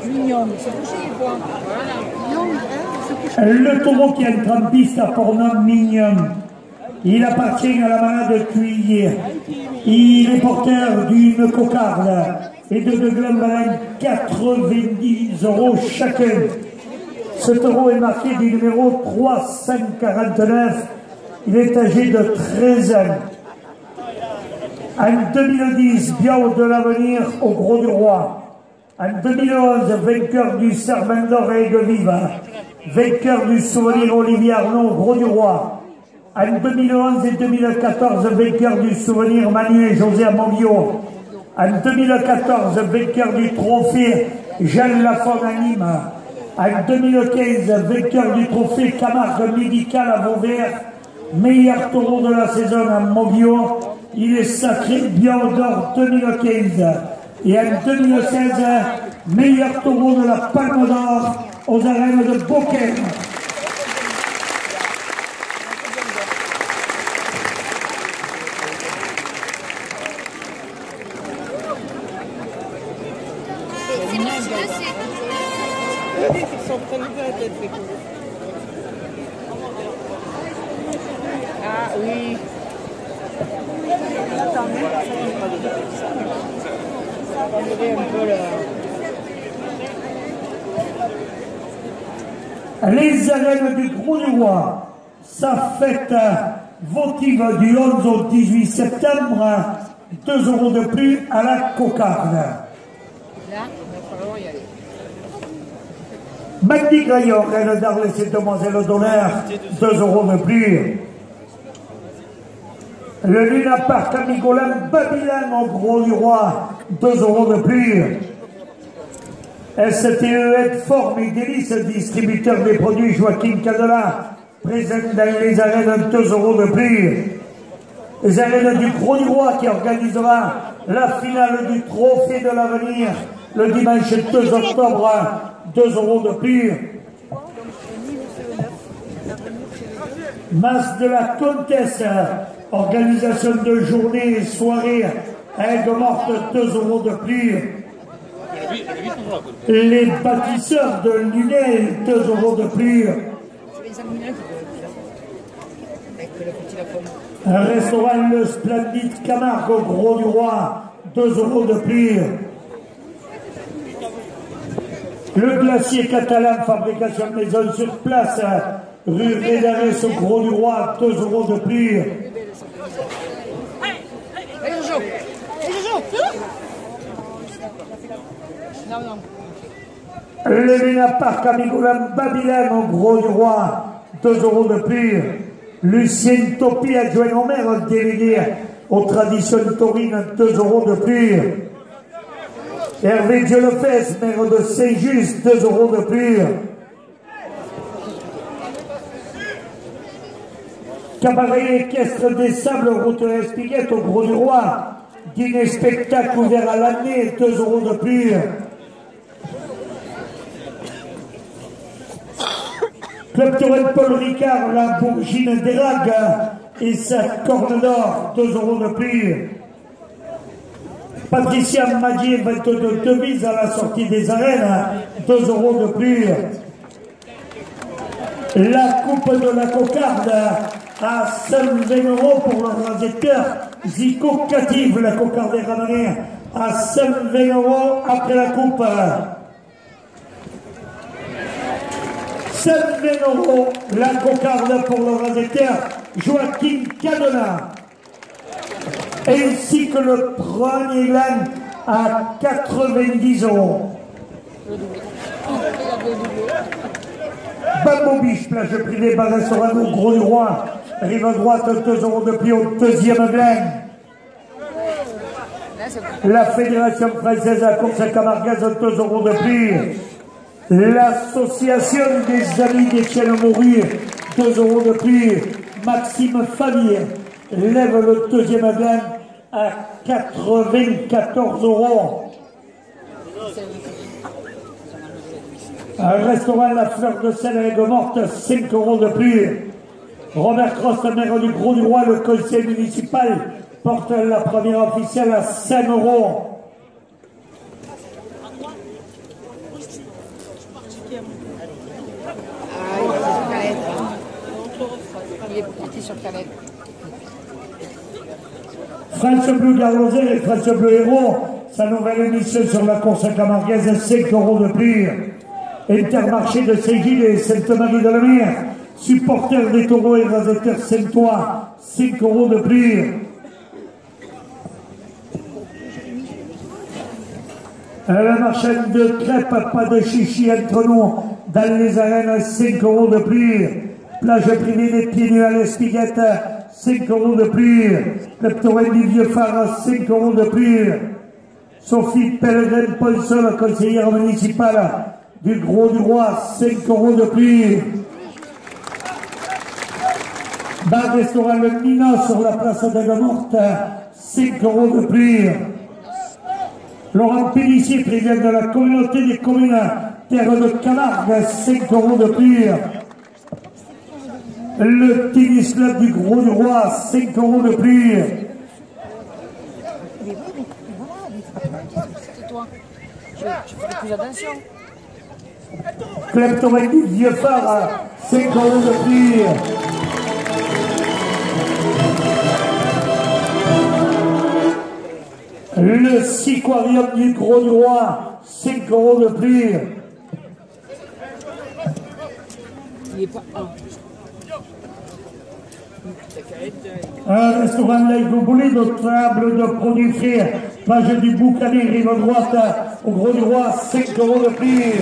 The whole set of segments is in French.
Mignon, c'est couché, quoi. Voilà. Le taureau qui est en piste a pour nom Mignon. Il appartient à la malade Cuillère. Il est porteur d'une cocarde et de deux glandes 90 € chacun. Ce taureau est marqué du numéro 349. Il est âgé de 13 ans. En 2010, Biao de l'Avenir au Gros du Roi. En 2011, vainqueur du Serment d'Or et de Viva. Vainqueur du Souvenir Olivier Arnaud au Gros du Roi. En 2011 et 2014, vainqueur du Souvenir Manu et José Amoglio. En 2014, vainqueur du trophée Jean Lafon à Nîmes. En 2015, vainqueur du trophée Camargue Médical à Vauvert. Meilleur taureau de la saison à Moglio. Il est sacré Biao d'Or 2015. Et en 2016, meilleur taureau de la Palme d'Or aux arènes de Beaucaire. Ils sont prenés de la tête, les coups. Ah oui. Ça va lever un peu Les arènes du Gros du Roi, sa fête votive du 11 au 18 septembre, 2 € de plus à la cocarde. là, il va falloir y aller. Magdy Graillon, reine d'Arles et demoiselle d'honneur, 2 € de plus. Le Luna Park à Migolan, Babylone au Gros du Roi, 2 € de plus. STE Forme et Délices, distributeur des produits Joaquin Cadela, présent dans les arènes, 2 € de plus. Les arènes du Gros du Roi qui organisera la finale du Trophée de l'Avenir le dimanche 2 octobre, 2 € de plus. Masse de la Comtesse, organisation de journée et soirée à Aigues-Mortes, 2 € de plus. Les bâtisseurs de Lunel, 2 € de plus. Un restaurant Le Splendide Camargue au Gros du Roi, 2 € de plus. Le glacier catalan, fabrication maison sur place, rue Rédarès au Gros du Roi, 2 € de plus. Allez, Jojo! Allez, Jojo! Non, non. Le Luna Park à Migolan, Babylone au Gros du Roi, 2 € de plus. Lucien Topi, adjoint au maire, délégué aux traditions taurines, 2 € de plus. Hervé Diolefès, maire de Saint-Just, 2 € de plus. Cabaret équestre des Sables, route Espiguette au Gros du Roi. Dîner spectacle ouvert à l'année, 2 € de plus. Club Tourelle Paul Ricard, la Bourgine d'Erague et sa corne d'or, 2 € de plus. Patricia Madier, 22 devises à la sortie des arènes, 2 € de plus. La coupe de la cocarde à 120 € pour le rasetteur. Zico Cative, la cocarde est ramenée à 120 € après la coupe. 120 € la cocarde pour le rasetteur Joaquin Cadena. Ainsi que le premier gland à 90 €. Bambo Biche, plage privée, bar restaurant au Gros du Roi. Rive droite, 2 € de plus au deuxième gland. La Fédération française à course à Camarguez, 2 € de plus. L'association des amis d'Étienne Maury, 2 € de plus. Maxime Favier lève le deuxième gland à 94 €. Un restaurant La Fleur de Sel à Aigues-Mortes, 5 € de plus. Robert Cross, maire du Gros du Roi, le conseil municipal porte la première officielle à 5 €. France Bleu Garloser et France Bleu Héros, sa nouvelle émission sur la course à Camarguaise, 5 € de plus. Intermarché de Saint-Gilles et Sainte-Marie-de-la-Mer, supporters des taureaux et raseteurs Saint-Ouen, 5 € de plus. La marchande de crêpes, pas de chichi entre nous, dans les arènes, 5 € de plus. Plage privée des pieds nus à l'Espiguette, 5 € de plus. Kleptoren du Vieux Phare, 5 € de plus. Sophie Pellegrin-Ponsol, conseillère municipale du Gros du Roi, 5 € de plus. Bar restaurant Le Nina sur la place d'Aigues-Mortes, 5 € de plus. Laurent Pellissier, président de la communauté des communes Terre de Camargue, 5 € de plus. Le tennis club du Gros du Roi, 5 € de plus. Tu ferais plus attention. Kleptoren du Vieux Phare, 5 € de plus. Le Siquarium du Gros du Roi, 5 € de plus. Il est pas Un restaurant Laïgoboulé de table de produits frais, plage du Boucanet, rive droite, au Gros du Roi, 5 € de plus.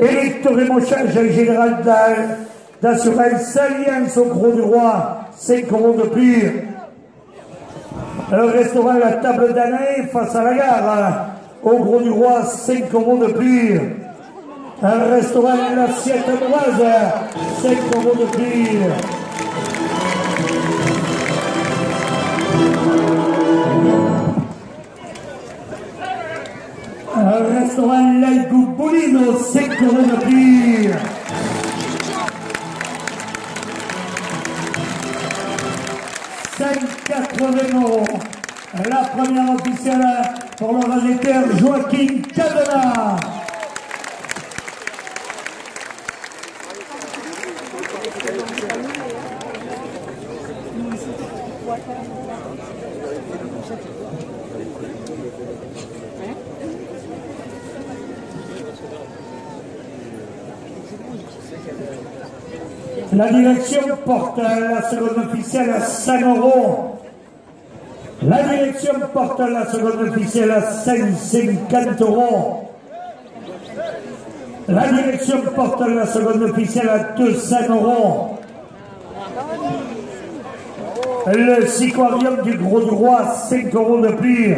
Électrorémochage général d'assurance Alliance au Gros du Roi, 5 € de plus. Le restaurant La Table d'Année face à la gare, au Gros du Roi, 5 € de plus. Un restaurant L'Assiette Amouroise, 5 € de plus. Un restaurant L'Algoubolino, 5 € de plus. €. La première officielle pour le rasetteur Joaquin Cadena. La direction porte la seconde officielle à 5 €. La direction porte la seconde officielle à 150 €. La direction porte la seconde officielle à 200 €. Le Siquarium du Gros du Roi, 5 € de plus.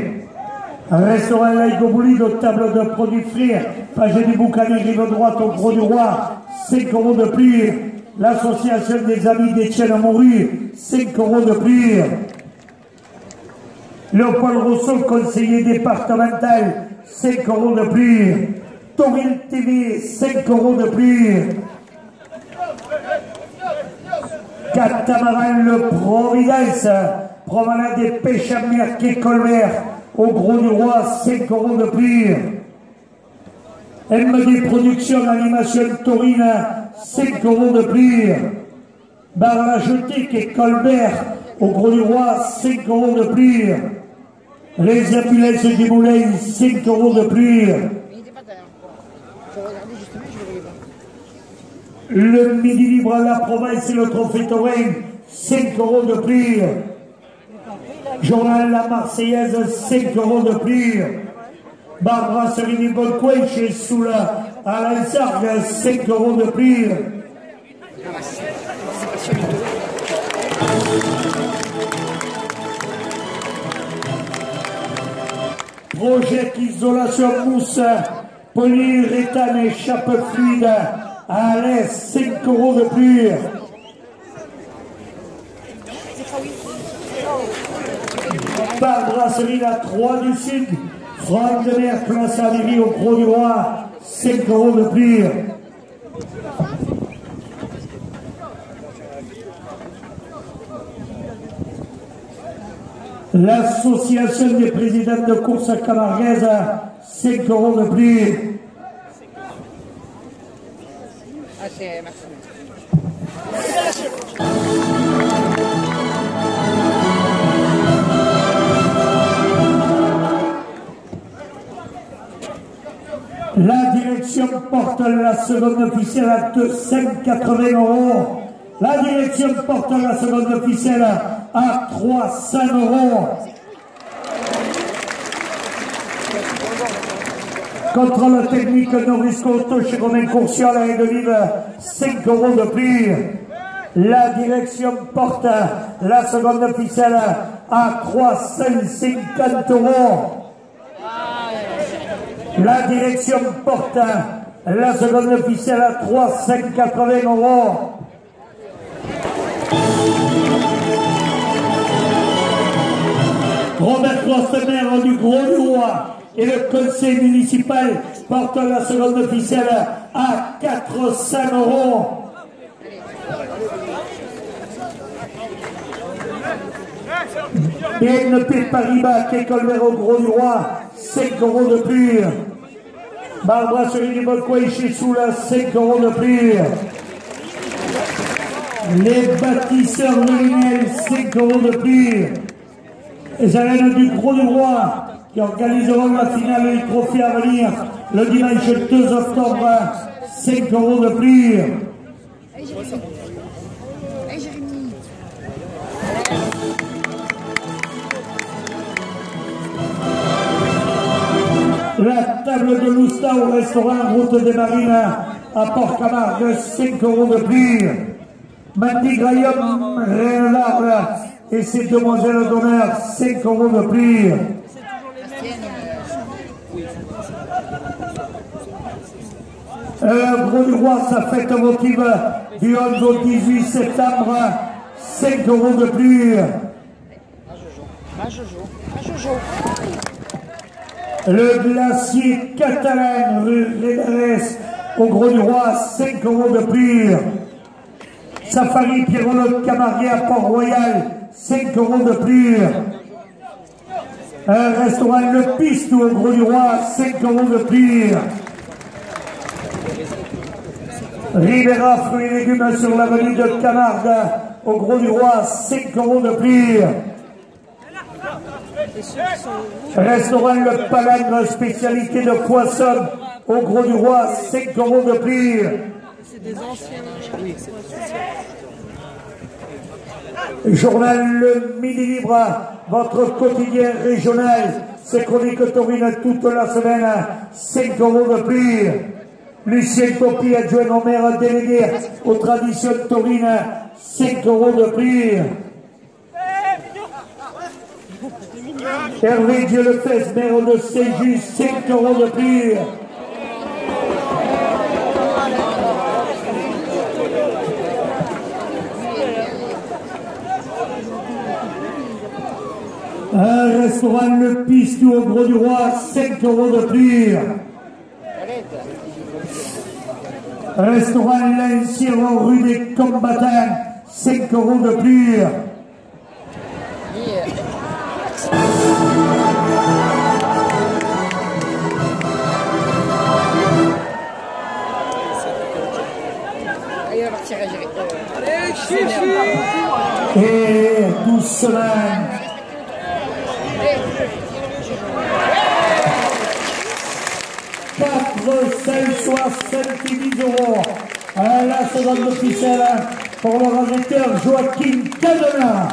Un restaurant Laïgobouli de table de produits frais, page du Boucanet, rive droite au Gros du Roi, 5 € de plus. L'association des amis d'Étienne Moru, 5 € de plus. Léopold Rousseau, conseiller départemental, 5 € de plus. Toril TV, 5 € de plus. Catamaran Le Providence, promenade des pêches à Merquet Colbert, au Gros du Roi, 5 € de plus. MD Production Animation Taurine, 5 € de plus. Bar La Jetique et Colbert, au Gros du Roi, 5 € de plus. Les ambulances du Moulin, 5 € de plus. Le Midi Libre à la Province et le Trophée Taurin, 5 € de plus. Journal La Marseillaise, 5 € de plus. Bar Brasserie du Boncoin chez Soula à l'Ansargue, 5 € de plus. Projet isolation mousse, polyuréthane et chape fluide à l'aise, 5 € de plus. Bar Brasserie La 3 du Sud, Franck de Mer, place à Léry au Gros du Roi, 5 € de plus. L'association des présidents de course camarguaise, 5 € de plus. Ah, c'est Maxime. La direction porte la seconde officielle à 280 €. La direction porte la seconde officielle à 300 €. Contrôle technique Norisco Auto chez Romain Courciol à Aigues-Vives, 5 € de plus. La direction porte la seconde officielle à 350 €. La direction porte la seconde officielle à 380 €. Robert Coste, maire du Gros-du-Roi, et le conseil municipal portent la seconde officielle à 400 €. BNP Paribas, qui est Colbert au Gros-du-Roi, 5 € de plus. Brasserie du Boncoin chez Soula, 5 € de plus. Les bâtisseurs de Linel, 5 € de plus. Les arènes du Gros-du-Roi, qui organiseront la finale du trophée à venir le dimanche 2 octobre, 5 € de plus. La table de Lousta au restaurant Route des Marines à Port-Camargue, 5 € de plus. Mandy Graham, Rénard et ses demoiselles d'honneur, 5 € de plus. Gros-du-Roi, sa fête votive du 11 au 18 septembre, 5 € de plus. Le glacier catalan rue Rédarès au Gros-du-Roi, 5 € de plus. Safari Pierrot Camarguais à Port-Royal, 5 € de plus. Un restaurant Le Piste au Gros-du-Roi, 5 € de plus. Rivera fruits et légumes sur l'avenue de Camargue au Gros-du-Roi, 5 € de plus. Restaurant Le Palangre, spécialité de poisson au Gros-du-Roi, 5 € de plus. C'est des anciens. Journal Le Midi Libre, votre quotidien régional, ses chroniques taurines toute la semaine, 5 € de plus. Lucien Topi, adjoint au maire délégué aux traditions taurines, 5 € de plus. Hervé Dieu le Fès, maire de Saint-Just, 5 € de plus. Un restaurant Le Pistou au Gros-du-Roi, 5 € de plus. Restaurant L'Inciron rue des Combattants, 5 € de plus. Et doucement. 470 € à la seconde officielle pour le régisseur Joachim Cadena.